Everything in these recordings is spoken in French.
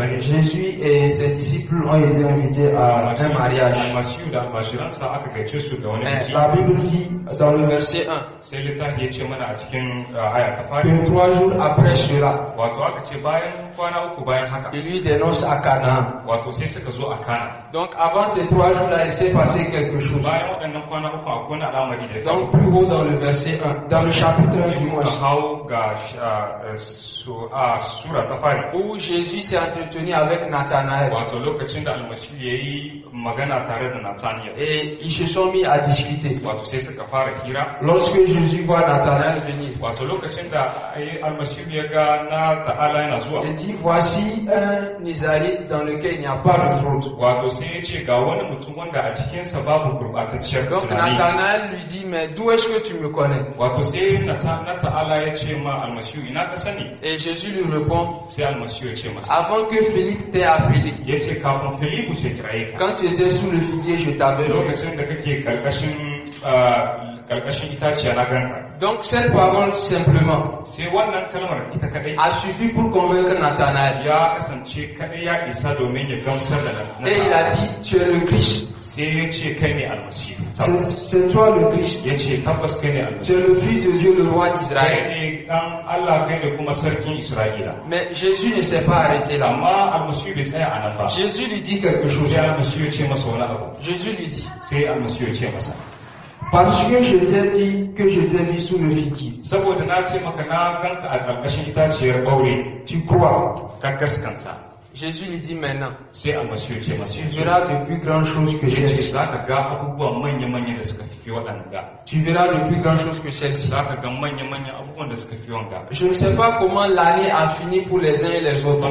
Jésus et ses disciples ont été invités à un mariage. La Bible dit dans le verset 1 que 3 jours après cela, il lui dénonce à Canaan. Donc avant ces 3 jours-là, il s'est passé quelque chose. Donc plus haut dans le verset 1, dans le chapitre 1 du mois, où Jésus s'est entretenu avec Nathanaël. Et ils se sont mis à discuter. Lorsque Jésus voit Nathanaël venir, il dit, voici un Israélite dans lequel il n'y a pas de fraude. Donc Nathanaël lui dit, mais d'où est-ce que tu me connais? Et Jésus lui répond, avant que Philippe t'ait appelé, quand tu étais sous le figuier, je t'avais vu. Donc cette parole simplement a suffi pour convaincre Nathanaël. Et il a dit, tu es le Christ. C'est toi le Christ. Tu es le Fils de Dieu, le roi d'Israël. Mais Jésus ne s'est pas arrêté là. Jésus lui dit quelque chose. Jésus lui dit, parce que je t'ai dit que je t'ai mis sous le figuier. Tu crois? Jésus lui dit maintenant, tu verras de plus grandes choses que celles-ci. Tu verras de plus grandes choses que celles-ci. Je ne sais pas comment l'année a fini pour les uns et les autres,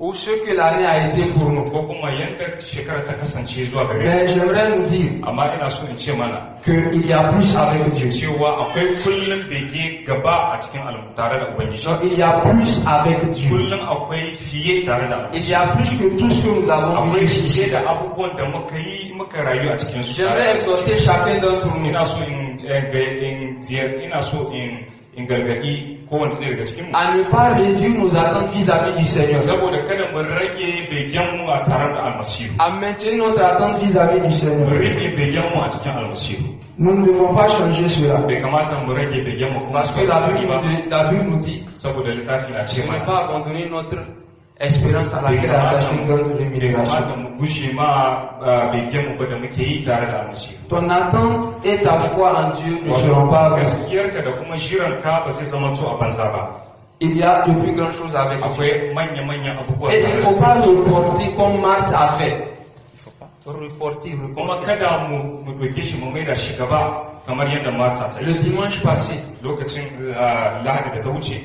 ou ce que l'année a été pour nous. Mais j'aimerais nous dire qu'il y a plus avec Dieu. Donc, il y a plus avec Dieu. Il y a plus que tout ce que nous avons fait ici. J'aimerais exhorter chacun d'entre nous à ne pas réduire nos attentes vis-à-vis du Seigneur, à maintenir notre attente vis-à-vis du Seigneur. Nous ne devons pas changer cela, parce que la Bible nous dit de ne pas abandonner notre espérance à laquelle attache une grande rémunération. Ton attente et ta foi en Dieu ne seront pas vaines. Il y a de plus grandes choses avec Dieu. Et il ne faut pas reporter comme Marthe a fait. Le dimanche passé,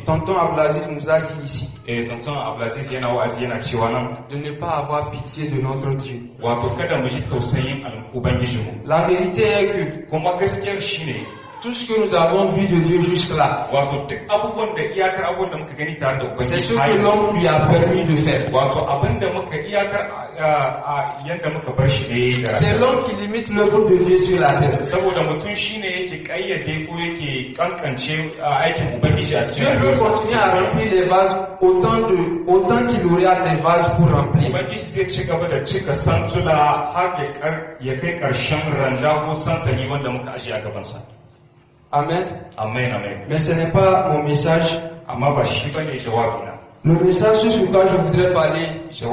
tonton Ablaziz nous a dit ici de ne pas avoir pitié de notre Dieu. La vérité est que tout ce que nous avons vu de Dieu jusque-là, c'est ce que l'homme lui a permis de faire. C'est l'homme qui limite l'œuvre de Dieu sur la terre. Dieu veut continuer à remplir les vases autant qu'il aura des vases pour remplir. Amen. Mais ce n'est pas mon message. Le message sur quoi je voudrais parler, c'est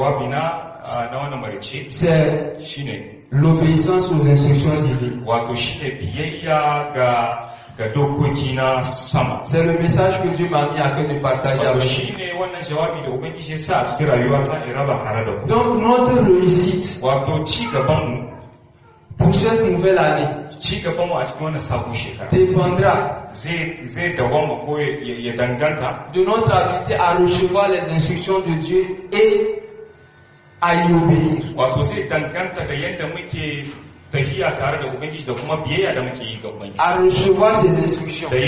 l'obéissance aux instructions divines. C'est le message que Dieu m'a mis à cœur de partager avec vous. Donc notre réussite pour cette nouvelle année dépendra de notre habilité à recevoir les instructions de Dieu et à y obéir. À recevoir ces instructions et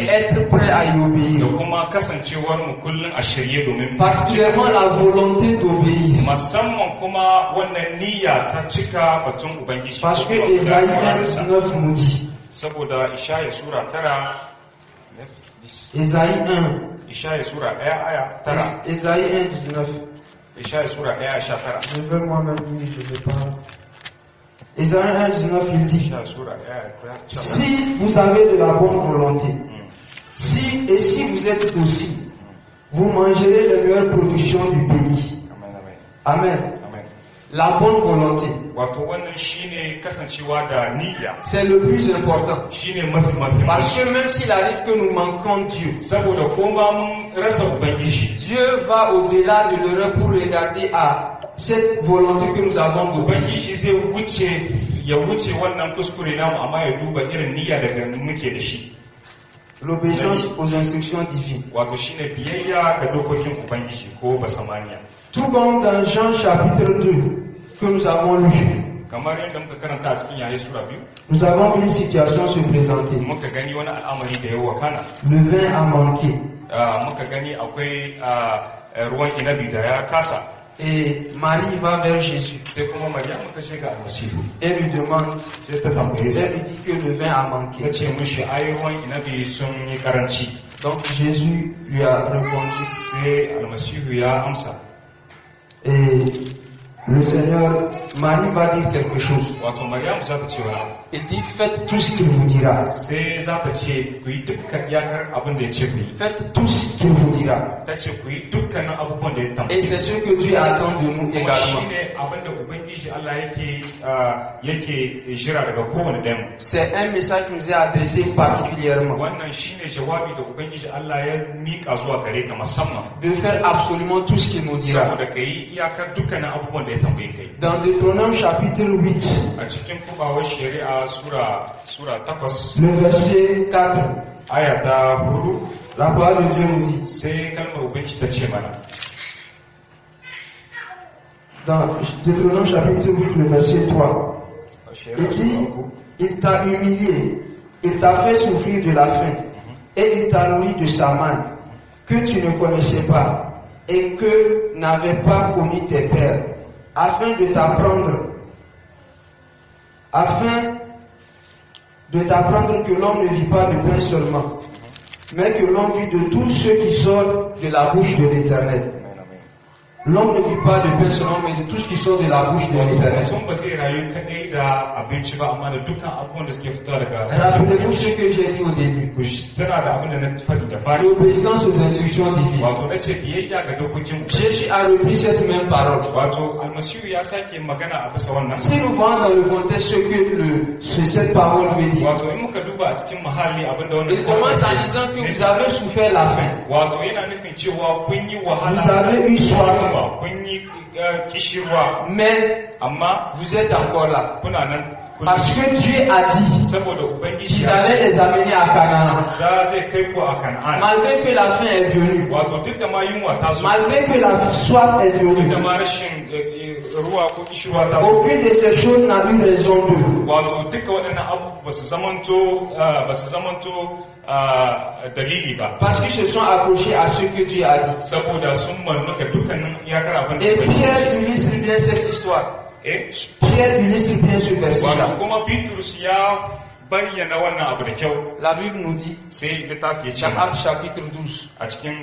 être prêt à y obéir. Particulièrement la volonté d'obéir. Parce que Ésaïe 9 nous dit 10. Ésaïe 1. Ishaya Sura 1 aya 9. Ésaïe 1, 19. Ishaya Sura 1 aya 19. Je veux moi-même lire, je ne vais pas. Ésaïe 1, 19, il dit: Ishaya Sura 1 aya 19. Si vous avez de la bonne volonté, si vous êtes docile, vous mangerez les meilleures productions du pays. Amen, amen. Amen. Amen. La bonne volonté, Wato wannan shine kasancewa da niyya. c'est le plus important. Shine mafi Parce muhimmanci. que même s'il arrive que nous manquons Dieu, Saboda koma mun rasa Ubangiji. Dieu va au-delà de l'erreur pour regarder à cette volonté que nous avons d'obéir. Ubangiji zai ya wuce wannan kuskure namu amma ya duba irin niyya da muke da shi. L'obéissance aux instructions divines. Wato shine biyayya ga dokokin Ubangiji ko basamaniya. Tout comme dans Jean chapitre 2 que nous avons lu, Kamar yadda muka karanta a cikin Yahaya Sura 2, nous avons vu une situation se présenter. muka gani wani al'amari da ya wakana. Le vin a manqué. Muka gani akwai ruwan inabi da ya kasa. Et Marie va vers Jésus Sai kuma Maryamu ta shiga almasihu. et lui demande, Sai ta tambaye sa. elle lui dit que le vin a manqué. Ta ce mishi ai ruwan inabi sun yi karanci. Donc Jésus lui a répondu. Sai almasihu ya amsa. Et le Seigneur, Marie va dire quelque chose. Wato Maryamu za ta ce wani. Il dit, faites tout ce qu'il vous dira. Sai za ta ce ku yi dukkan iyakar abin da ya ce ku yi. Faites tout ce qu'il vous dira. Ta ce ku yi dukkanin abubuwan da ya Et tambaye. c'est ce que Dieu attend de nous Kuma également. shine abin da Ubangiji Allah yake jira daga kowane ɗayan. C'est un message qui nous est adressé particulièrement. Wannan shine jawabi da Ubangiji Allah ya mika zuwa gare ka musamman. De faire absolument tout ce qu'il nous dira. Saboda ka yi iyakar dukkanin abubuwan da ya tambaye kai. Dans Deutéronome chapitre 8, A cikin kubawar shari'a sura 8 le verset 4, aya ta 4 la parole de Dieu nous dit, sai kalmar Ubangiji ta ce mana. dans Deutéronome chapitre 8, le verset 3, il Shari'a dit, sura 3. il t'a humilié, il t'a fait souffrir de la faim, et il t'a nourri de sa manne, que tu ne connaissais pas, et que n'avaient pas commis tes pères, afin de t'apprendre que l'homme ne vit pas de pain seulement, mais que l'homme vit de tout ce qui sort de la bouche de l'Éternel. L'homme ne vit pas de pain seulement, mais de tout ce qui sort de la bouche de l'Éternel. Mutum ba zai rayu kadai da abinci ba amma da dukkan abubuwan da suke fitowa daga Rappelez-vous ce que j'ai dit au début. tana da abin da na faɗi da fari. L'obéissance aux instructions divines. Wato na ce biyayya ga dokokin Ubangiji. Jésus a repris cette même parole. Wato almasihu ya sake magana a bisa wannan. Si nous voyons dans le contexte ce que cette parole veut dire, Wato in muka duba a cikin muhalli abin da wannan il commence en disant que vous avez souffert la faim. Wato yana nufin cewa kun yi wahala. Vous avez eu soif. Kun yi kishirwa. Mais Amma vous êtes encore là. kuna nan. Parce que Dieu a dit Saboda Ubangiji qu'ils ya ce allaient les amener à Canaan. zai kai ku a Kan'an. Malgré que la faim est venue, Wato duk da ma yunwa ta zo. malgré que la soif est Duk da venue, ma rashin ruwa ko kishirwa ta zo. aucune de ces choses n'a eu raison d'eux. Wato duka waɗannan abubuwa ba su zamanto dalili ba. Parce qu'ils se sont accrochés à ce que Dieu a dit. Saboda sun mannuka dukkanin iyakar abin da Et Ubangiji ya ce. Pierre illustre bien cette histoire. Eh? Pierre illustre bien ce verset-là. Wato kuma Bitrus ya bayyana wannan abu da kyau La Bible nous dit, sai littafi ya ce dans mana Actes chapitre 12, a cikin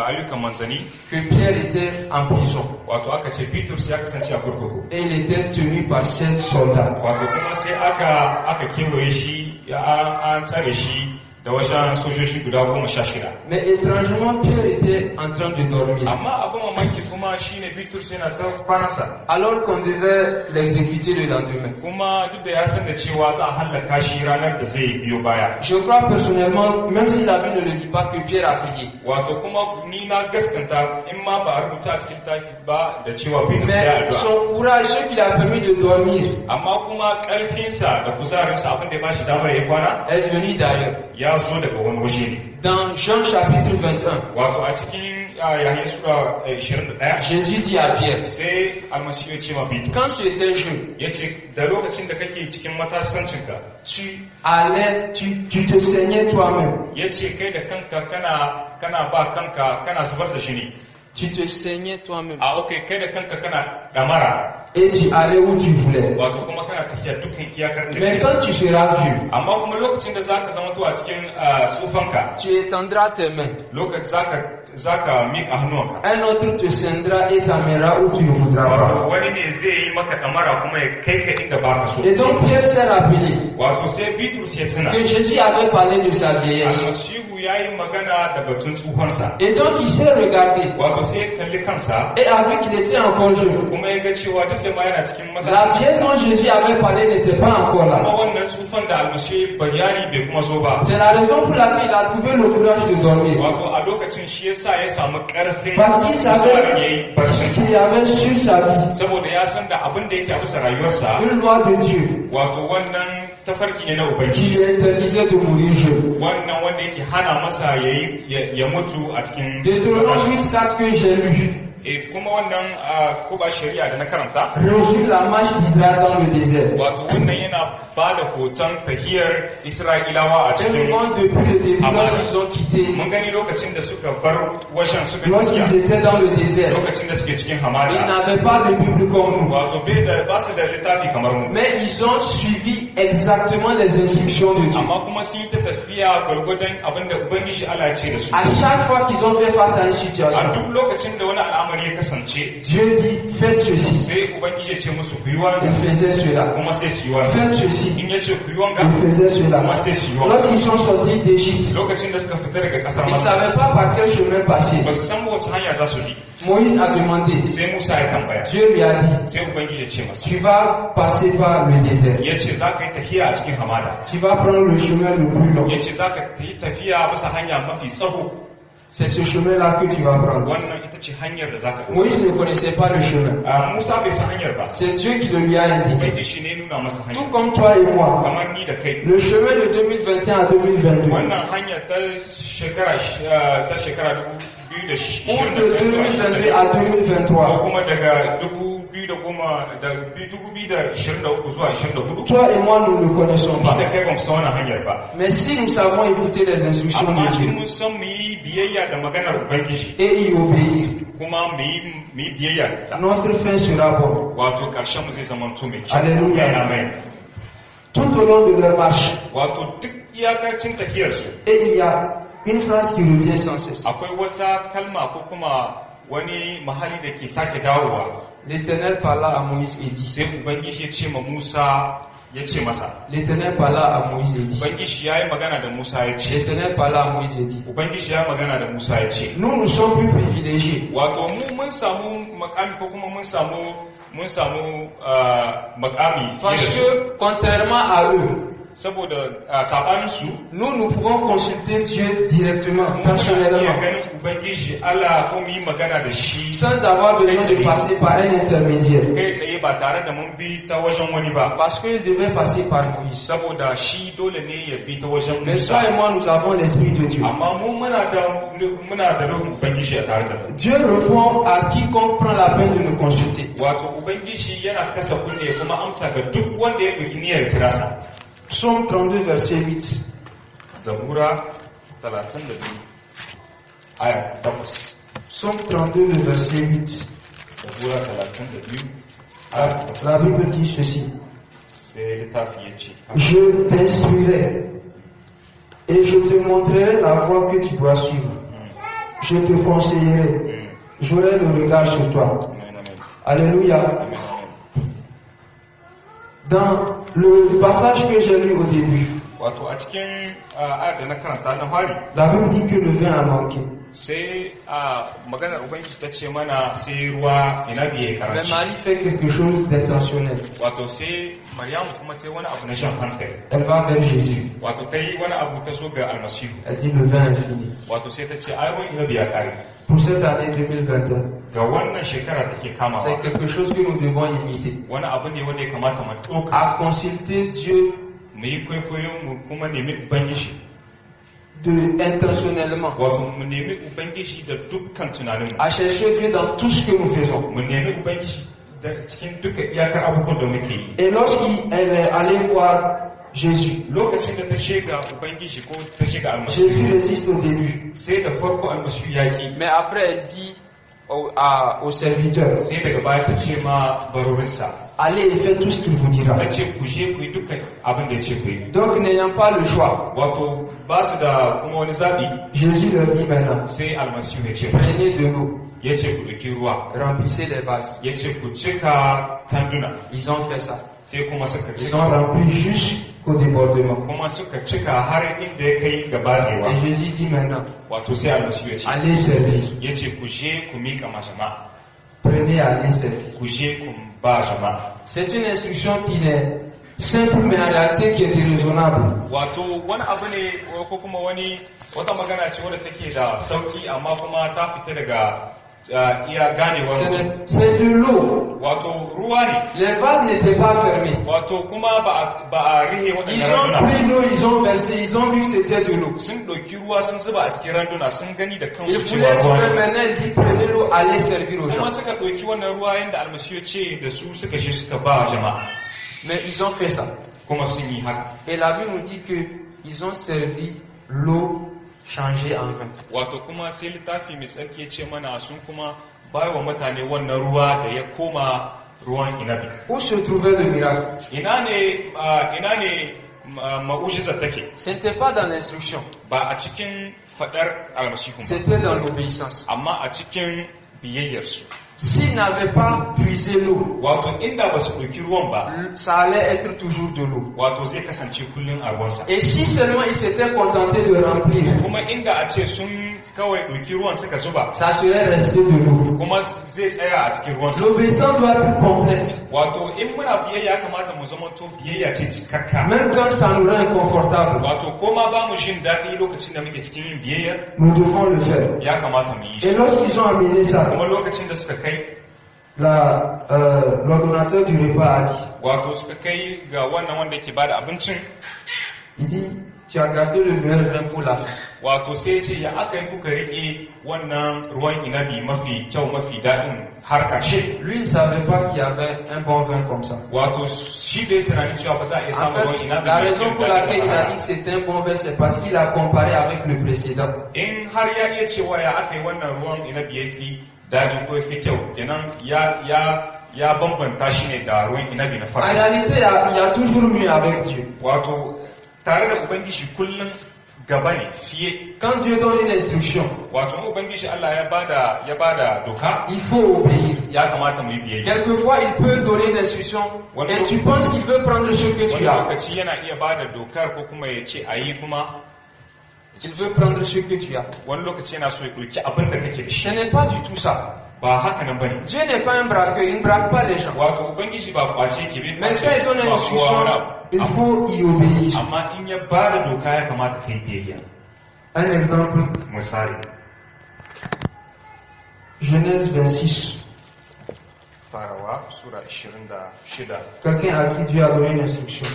ayyukan manzanni que Pierre était en prison wato aka ce Bitrus ya kasance a kurkuku. et il était tenu par 16 soldats. Wato kuma sai aka kewaye shi an tsare shi da wajen sojoji guda 16. Mais étrangement, Pierre était en train de dormir. Amma abin mamaki kuma shine Bitrus yana ta kwanansa. Alors qu'on devait l'exécuter le lendemain. Kuma duk da ya san da cewa za a hallaka shi ranar da zai biyo baya. Je crois personnellement, même si la Bible ne le dit pas, que Pierre a prié. Wato kuma ni na gaskanta in ma ba a rubuta a cikin tafi ba da cewa Bitrus ya Mais addu'a. son courage, ce qui lui a permis de dormir, Amma kuma ƙarfinsa da kuzarinsa abin da ya bashi damar ya kwana est venu d'ailleurs. ya zo daga wani waje ne. Dans Jean chapitre 21, Wato a cikin Yahaya Sura 21 Jésus dit à Pierre, sai almasihu ya ce ma Bitrus quand tu étais jeune, ya ce da lokacin da kake cikin matasancinka tu te saignais toi-même. ya ce kai da kanka kana ba kanka kana zubar da jini. Tu te saignais toi-même. A ok kai da kanka kana damara Et tu allais où tu voulais. wato kuma kana tafiya dukkan iyakar Mais tafiya quand tu seras vieux, amma kuma lokacin da zaka zama to a cikin tsufanka tu étendras tes mains. lokacin zaka miƙa hannuwanka Un autre te scindra et t'amènera où tu ne voudras wato pas. wani ne zai yi maka damara kuma ya kai ka inda ba ka so Et donc Pierre s'est rappelé wato sai Bitrus ya tuna que Jésus avait parlé de sa vieillesse. almasihu ya yi magana da batun tsufansa Et donc il s'est regardé wato sai ya kalli kansa et a vu qu'il était encore jeune. kuma ya ga cewa duk da ma yana cikin La matashi vieillesse dont Jésus avait parlé n'était pas encore kuma là. wannan tsufan da almashi bayani bai kuma zo ba C'est la raison pour laquelle il a trouvé le courage de dormir. wato a lokacin shi yasa ya samu karfin Parce qu'il sa savait ya yi barcinsa qu'il y avait sur sa vie saboda ya san da abin da yake a bisa rayuwarsa une loi de Dieu wato wannan tafarki ne na qui ubangiji lui interdisait de mourir jeune. wannan wanda yake hana masa ya mutu a cikin Deutéronome 8:4 que j'ai lu kuma wannan ko ba shari'a da na karanta résume la marche d'Israël dans le désert. wato wannan yana ba da hoton tahiyar Isra'ilawa a Et cikin vraiment depuis le début, lorsqu'ils ont quitté, mun gani lokacin da suka bar wajen suka lorsqu'ils tafiya étaient dans le désert, lokacin da suke cikin ils hamada n'avaient pas de Bible comme nous. wato ba su da littafi kamar mu Mais ils ont suivi exactement les instructions de Dieu. amma kuma sun yi ta tafiya gwargwadon abin da ubangiji Allah ya ce da su À chaque fois qu'ils ont fait face à une a situation, duk lokacin da wani al'amari ya kasance Dieu dit faites ceci. sai ubangiji ya ce musu ku yi wani Ils faisaient cela. kuma sai su yi wani Faites ceci. in ya ce ku yi wanga Ils faisaient cela. kuma sai su yi wani Lorsqu'ils sont sortis d'Égypte, lokacin da suka fita daga kasar ils ne Masar savaient pas par quel chemin passer. ba su san wace hanya za su bi Moïse a demandé. sai Musa ya tambaya Dieu lui a dit, sai ubangiji ya ce masa tu vas passer par le désert. ya ce za ka yi tafiya a cikin hamada Tu vas prendre le chemin le plus long. ya ce za ka yi tafiya bisa hanya mafi tsawo C'est ce chemin-là que tu vas prendre. wannan ita ce hanyar da za ka bi Moïse ne connaissait pas le chemin. Musa bai san hanyar ba C'est Dieu qui le lui a indiqué. ubangiji ne nuna masa Tout hanyar comme toi et moi. kamar ni da kai Le chemin de 2021 à 2022. wannan hanyar ta shekara 2020 Ou de 2022 à ko 2023. kuma daga 2023 zuwa 24 Toi et moi, nous ne le connaissons ba da pas. kai ba mu san wannan hanyar ba Mais si nous savons écouter les instructions amma de in Dieu mun san mu yi biyayya da maganar ubangiji et y obéir, kuma mu yi biyayya da ita notre fin sera bonne. wato karshen mu zai zama to mai kyau Alléluia. amen Tout au long de leur marche. wato duk iyakacin tafiyar su Et il y a une phrase qui revient sans cesse. akwai wata kalma ko kuma wani mahali da ke sake dawowa L'Éternel parla à Moïse et dit. sai ubangiji ya ce ma Musa ya ce masa L'Éternel parla à Moïse et dit. ubangiji ya yi magana da Musa ya ce L'Éternel parla à Moïse et dit. ubangiji ya yi magana da Musa ya ce Nous, nous sommes plus privilégiés. wato mu mun samu makami ko kuma mun samu makami fiye da Parce su que, contrairement à eux, saboda sabanin su nous pouvons consulter Dieu directement, mu iya personnellement, ganin ubangiji Allah ko mu yi magana da shi sans avoir besoin de passer par un intermédiaire. kai tsaye ba tare da mun bi ta wajen wani ba Parce qu'il devait passer par Moïse. saboda shi dole ne ya bi ta wajen Mais Musa toi et moi, nous avons l'Esprit de Dieu. amma mu muna da ruhun ubangiji a tare da mu Dieu répond à quiconque prend la peine de nous consulter. wato ubangiji yana kasa kunne kuma amsa ga duk wanda ya ɗauki niyyar kirasa Psaume 32, verset 8. zabura 32 aya 8 Psaume 32, le verset 8. zabura 32 Ah, la Bible dit ceci. sai littafi ya ce Je t'instruirai et je te montrerai la voie que tu dois suivre. Je te conseillerai. J'aurai le regard sur toi. amen amen Alléluia. amen amen Dans le passage que j'ai lu au début, wato a cikin ayar da na karanta na fari la Bible dit que le vin a manqué. sai maganar ubangiji ta ce mana sai ruwa inabi ya yi Mais karanci Marie fait quelque chose d'intentionnel. wato sai maryamu kuma ta yi wani abu na shan hankali Elle va vers Jésus. wato ta yi wani abu ta so ga almasihu Elle dit le vin est fini. wato sai ta ce ai ruwan inabi ya kare Pour cette année 2021, ga wannan shekara take c'est kamawa quelque chose que nous devons imiter. wani abu ne wanda ya kamata mu ɗauka À consulter Dieu mu yi kwaikwayo mu kuma nemi ubangiji intentionnellement. wato mu nemi ubangiji da dukkan tunaninmu À chercher Dieu dans tout ce que nous faisons. mu nemi ubangiji da cikin duka iyakar abubuwan da muke yi Et lorsqu'elle est allée voir Jésus, lokacin da ta shiga ubangiji ko ta shiga Jésus almasihu résiste au début. sai da farko almasihu ya ki Mais après, elle dit, aux serviteurs, sai daga baya ta ce ma barorinsa, allez et faites tout ce qu'il vous dira. ta ce ku je ku yi dukkan abin da ya ce ku yi. Donc n'ayant pas le choix, Wato ba su da kuma wani zaɓi, Jésus leur dit maintenant, sai almasihu ya ce prenez de l'eau, ya ce ku ɗauki ruwa, remplissez les vases. ya ce ku cika tanduna, Ils ont fait ça. sai kuma suka Ils cika, ont rempli jusqu'au débordement. kuma suka cika har inda ya kai ga batsewa. Et Jésus dit maintenant, Wato sai almasihu ya ce, allez servir, ya ce ku je ku miƙa ma jama'a, prenez à aller servir. ku je ku ba jama'a. C'est une instruction qui est simple mais en réalité qui est déraisonnable. Wato wani abu ne ko kuma wata magana ce wadda take da sauki amma kuma ta fita daga iya ganewar mutum. C'est de l'eau. Wato ruwa ne. Les vases n'étaient pas fermés. Wato kuma ba a rihe Ils waɗannan ont pris randuna. l'eau, ils ont versé, ils ont vu que c'était de l'eau. Sun ɗauki ruwa sun zuba a cikin randuna sun gani da Ils kansu voulaient cewa ruwa trouver ne. maintenant, il dit prenez l'eau, allez servir aux gens. Kuma suka ɗauki wannan ruwa yadda almasiyu ce da su suka je suka ba jama'a. Mais ils ont fait ça. Kuma sun yi haka. Et la Bible nous dit que ils ont servi l'eau changée en vin. Wato kuma sai littafi mai tsarki ya ce mana sun kuma bai wa mutane wannan ruwa da ya koma ruwan inabi. Où se trouvait le miracle? Ina ne ma'ujizar take? Ce n'était pas dans l'instruction, Ba a cikin faɗar almasihu ba, c'était dans l'obéissance. amma a cikin biyayyarsu. S'ils n'avaient pas puisé l'eau, Wato inda ba su ɗauki ruwan ba, ça allait être toujours de l'eau. wato zai kasance kullum a ruwansa. Et si seulement ils s'étaient contentés de remplir, Kuma inda a ce sun kawai ɗauki ruwan suka zuba, ça serait resté de l'eau. kuma zai tsaya a cikin ruwansa. L'obéissance doit être complète. Wato in muna biyayya ya kamata mu zama to biyayya ce cikakka. Même quand ça nous rend inconfortable, Wato koma ba mu jin daɗi lokacin da muke cikin yin biyayya, nous devons le faire. ya kamata mu yi Et shi. lorsqu'ils ont amené ça, Kuma lokacin da suka kai, l'ordonnateur du repas a dit, wato suka kai ga wannan wanda yake bada abincin, il dit, tu as gardé le meilleur vin pour la fin. wato sai ya ce ya aka yi kuka riƙe wannan ruwan inabi mafi kyau mafi daɗin har ƙarshe. Lui, il ne savait pas qu'il y avait un bon vin comme ça. Wato shi da ya tunanin cewa ba za a iya En samun ruwan fait, inabi la mai raison kyau pour daɗi laquelle il ba a haka. dit que c'était un bon vin, c'est parce qu'il a comparé avec le précédent. In har ya iya cewa ya aka yi wannan ruwan inabi ya fi daɗi ko ya fi kyau, kenan ya bambanta shi ne da ruwan inabi na En farko. réalité, il y a toujours mieux avec Dieu. Wato tare da Ubangiji kullum gaba ne fiye. Quand Dieu donne une instruction, Wato in Ubangiji Allah ya bada doka, il faut obéir. ya kamata mu yi biyayya. Quelquefois, il peut donner une instruction et tu penses qu'il veut prendre ce que tu Wani as. lokaci yana iya bada dokar ko kuma ya ce a yi kuma Il veut prendre ce que tu as. wani lokaci yana so ya ɗauki abin da kake da Ce shi. n'est pas du tout ça. Ba haka nan bane. Dieu n'est pas un braqueur, il ne braque pas les gens. Wato Ubangiji ba kwace ke bin Mais quand il donne une instruction, il faut y obéir. amma in ya bada doka ya kamata kai biyayya. Un exemple, Misali, Genèse 26. Farawa Sura 26, Quelqu'un à qui Dieu a donné une instruction.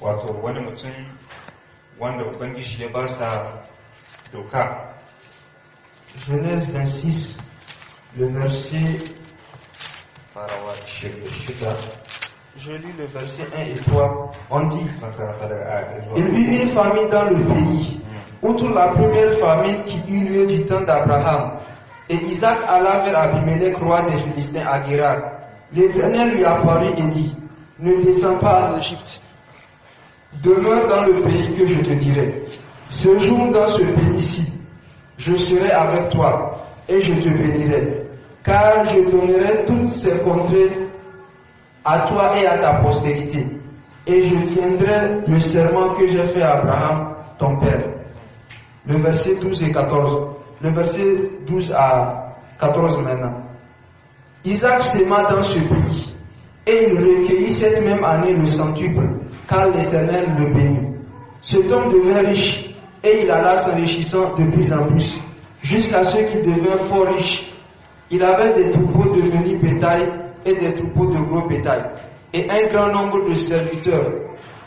wato wani mutum wanda Ubangiji ya ba sa doka. Genèse 26, le verset, Farawa 26, je lis le verset 1 et 3. On dit, zan karanta daga aya ɗaya zuwa il y eut une famine dans le pays, outre la première famine qui eut lieu du temps d'Abraham. Et Isaac alla vers Abimelech, roi des Philistins, à Guérar. L'Éternel lui apparut et dit, ne descends pas en Égypte. Demeure dans le pays que je te dirai. Séjourne dans ce pays-ci. Je serai avec toi et je te bénirai. Car je donnerai toutes ces contrées à toi et à ta postérité. Et je tiendrai le serment que j'ai fait à Abraham, ton père. Le verset 12 et 14. Le verset 12 à 14 maintenant. Isaac s'aima dans ce pays, et il recueillit cette même année le centuple, car l'Éternel le bénit. Cet homme devint riche, et il alla s'enrichissant de plus en plus, jusqu'à ce qu'il devint fort riche. Il avait des troupeaux de menu bétail et des troupeaux de gros bétail, et un grand nombre de serviteurs.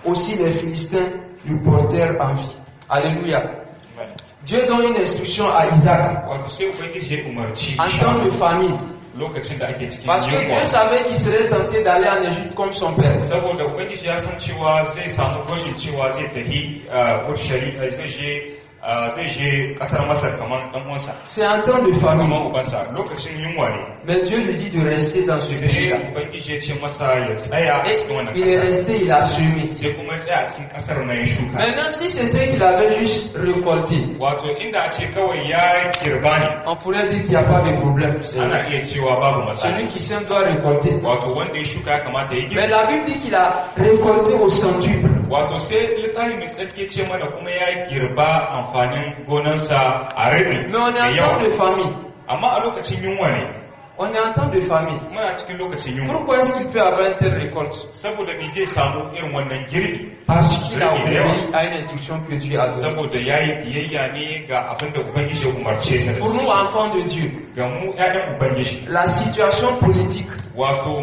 Aussi les Philistins lui portèrent envie. Alléluia. Amen. Dieu donne une instruction à Isaac Wato sai Ubangiji ya umarci en temps de famine. lokacin da ake cikin Parce que Dieu yunwa. savait qu'il serait tenté d'aller en Égypte comme son père. Saboda Ubangiji ya san cewa zai samu gwajin cewa zai tafi Urshali zai je zai je kasar Masar kamar dan uwansa. C'est un temps de famine. Kamar ubansa lokacin yunwa ne. Mais Dieu lui dit de rester dans ce pays-là. Sai Ubangiji ya ce masa ya tsaya a cikin wannan Il est kasar. resté, il a semé. Sai kuma ya tsaya a cikin kasar na ya shuka. Maintenant, si c'était qu'il avait juste récolté, Wato inda a ce kawai ya girba ne, on pourrait dire qu'il n'y a pas de problème. ana iya cewa babu matsala. Celui qui sème doit récolter. Wato wanda ya shuka ya kamata ya Mais girba. la Bible dit qu'il a récolté au centuple. Wato sai littafi mai tsarki ce mana kuma ya girba amfanin gonansa a rabi Mais on est da en temps de yawa. famine. Amma a lokacin yunwa ne, On est en temps de famine. muna cikin lokacin yunwa. Pourquoi est-ce qu'il peut avoir une telle récolte? Saboda me zai samu irin wannan girbi? Parce qu'il a Rabi da yawa. obéi à une instruction que Dieu a donnée. Saboda ya yi biyayya ne ga abin da Ubangiji ya umarce sa da Pour nous, su. enfants de Dieu, Ga mu ‘ya'yan Ubangiji, la situation politique, wato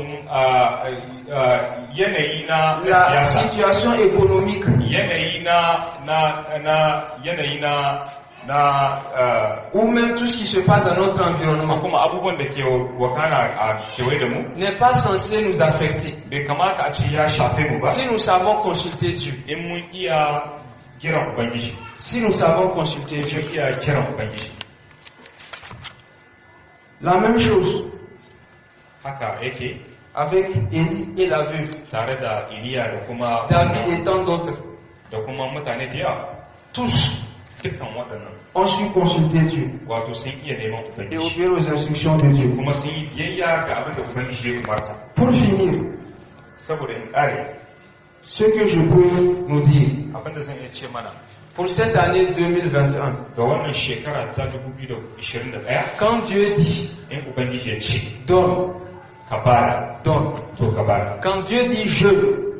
yanayi na la siyasa, situation économique, yanayi na ou même tout ce qui se passe dans notre environnement, kuma abubuwan da ke wakana a kewaye da mu, n'est pas censé nous affecter. bai kamata a ce ya shafe mu ba. Si nous savons consulter Dieu, In mun iya kiran Ubangiji, si nous savons consulter Dieu, mun iya kiran Ubangiji. la même chose Haka yake avec Élie et la veuve, tare da Iliya da kuma David et tant d'autres. da kuma mutane da yawa. Tous Dukkan waɗannan ont su consulter Dieu wato sun iya neman et Ubangiji, obéir aux instructions de Dieu. kuma sun yi biyayya ga abin da Ubangiji ya umarta. Pour finir, Saboda in ƙare, ce que je peux nous dire, abin da zan iya ce mana pour cette année 2021, ga wannan shekara ta 2021, quand Dieu dit in Ubangiji ya ce donne, ka bada, donne. to ka bada. Quand Dieu dit je,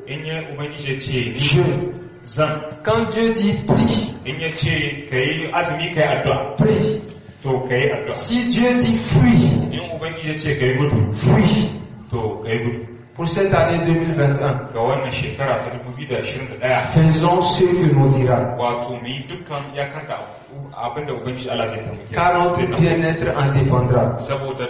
In ya Ubangiji ya ce je. ni zan, Quand Dieu dit prie, in ya ce ka yi azumi ka yi addu'a, prie. to ka yi addu'a. Si Dieu dit fuis, In Ubangiji ya ce ka yi gudu, fuis. to ka yi gudu. Pour cette année 2021, Ga wannan shekara ta 2021, faisons ce que nous dira. wato mu yi dukkan ya karka abinda Ubangiji Allah zai taimake mu. Car notre bien-être en dépendra. Saboda